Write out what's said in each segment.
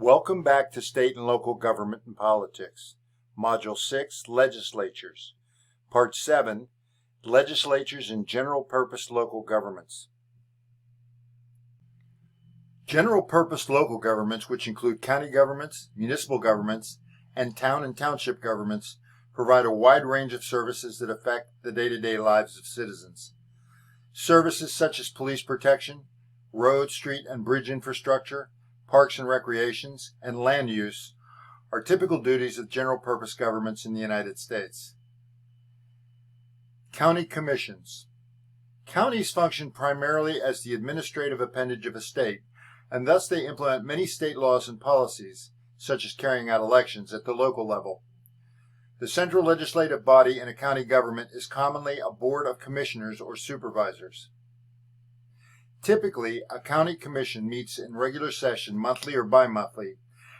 Welcome back to State and Local Government and Politics, Module 6, Legislatures, Part 7, Legislatures and General Purpose Local Governments. General Purpose Local Governments, which include county governments, municipal governments, and town and township governments, provide a wide range of services that affect the day-to-day lives of citizens. Services such as police protection, road, street, and bridge infrastructure, parks and recreations, and land use are typical duties of general purpose governments in the United States. County commissions. Counties function primarily as the administrative appendage of a state, and thus they implement many state laws and policies, such as carrying out elections at the local level. The central legislative body in a county government is commonly a board of commissioners or supervisors. Typically, a county commission meets in regular session monthly or bi-monthly,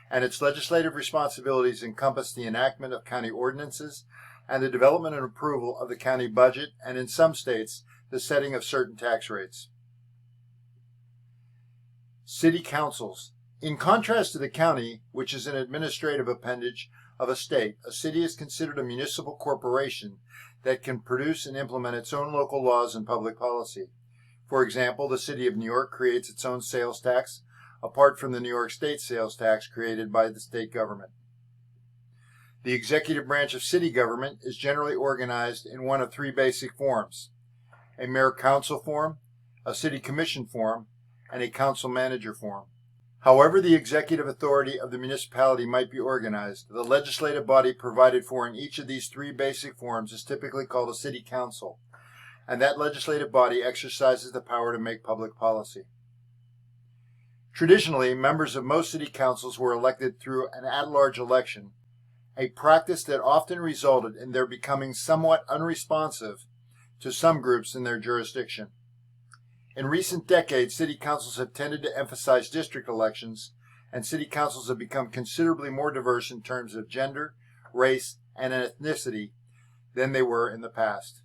and its legislative responsibilities encompass the enactment of county ordinances and the development and approval of the county budget, and in some states, the setting of certain tax rates. City councils. In contrast to the county, which is an administrative appendage of a state, a city is considered a municipal corporation that can produce and implement its own local laws and public policy. For example, the City of New York creates its own sales tax, apart from the New York State sales tax created by the state government. The executive branch of city government is generally organized in one of three basic forms: a mayor-council form, a city commission form, and a council-manager form. However the executive authority of the municipality might be organized, the legislative body provided for in each of these three basic forms is typically called a city council, and that legislative body exercises the power to make public policy. Traditionally, members of most city councils were elected through an at-large election, a practice that often resulted in their becoming somewhat unresponsive to some groups in their jurisdiction. In recent decades, city councils have tended to emphasize district elections, and city councils have become considerably more diverse in terms of gender, race, and ethnicity than they were in the past.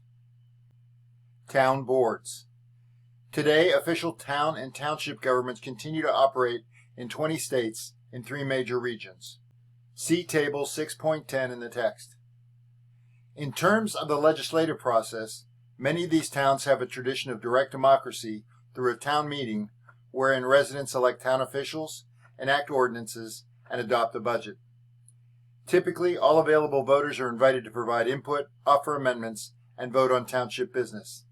Town boards. Today, official town and township governments continue to operate in 20 states in three major regions. See Table 6.10 in the text. In terms of the legislative process, many of these towns have a tradition of direct democracy through a town meeting wherein residents elect town officials, enact ordinances, and adopt a budget. Typically, all available voters are invited to provide input, offer amendments, and vote on township business.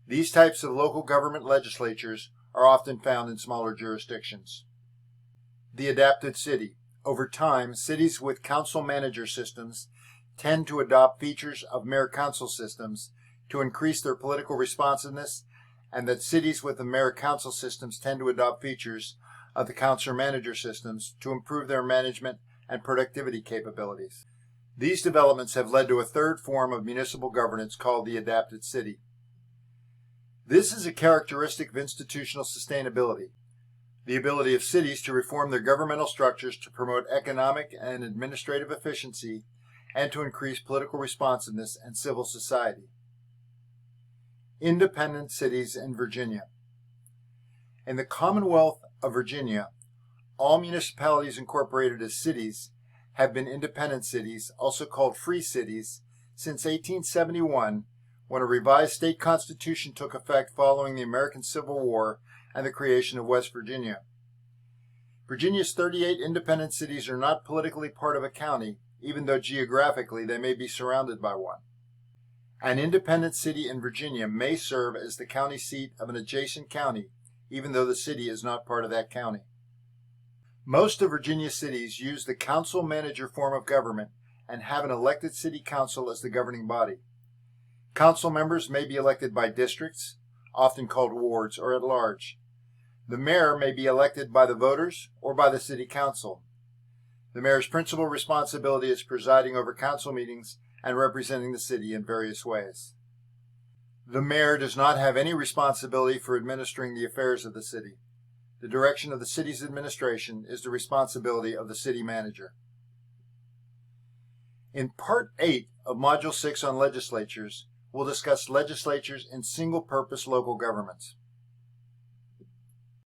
These types of local government legislatures are often found in smaller jurisdictions. The adapted city. Over time, cities with council-manager systems tend to adopt features of mayor-council systems to increase their political responsiveness, and that cities with the mayor-council systems tend to adopt features of the council-manager systems to improve their management and productivity capabilities. These developments have led to a third form of municipal governance called the adapted city. This is a characteristic of institutional sustainability, the ability of cities to reform their governmental structures to promote economic and administrative efficiency and to increase political responsiveness and civil society. Independent cities in Virginia. In the Commonwealth of Virginia, all municipalities incorporated as cities have been independent cities, also called free cities, since 1871, when a revised state constitution took effect following the American Civil War and the creation of West Virginia. Virginia's 38 independent cities are not politically part of a county, even though geographically they may be surrounded by one. An independent city in Virginia may serve as the county seat of an adjacent county, even though the city is not part of that county. Most of Virginia's cities use the council-manager form of government and have an elected city council as the governing body. Council members may be elected by districts, often called wards, or at large. The mayor may be elected by the voters or by the city council. The mayor's principal responsibility is presiding over council meetings and representing the city in various ways. The mayor does not have any responsibility for administering the affairs of the city. The direction of the city's administration is the responsibility of the city manager. In Part 8 of Module 6 on legislatures, we'll discuss legislatures in single-purpose local governments.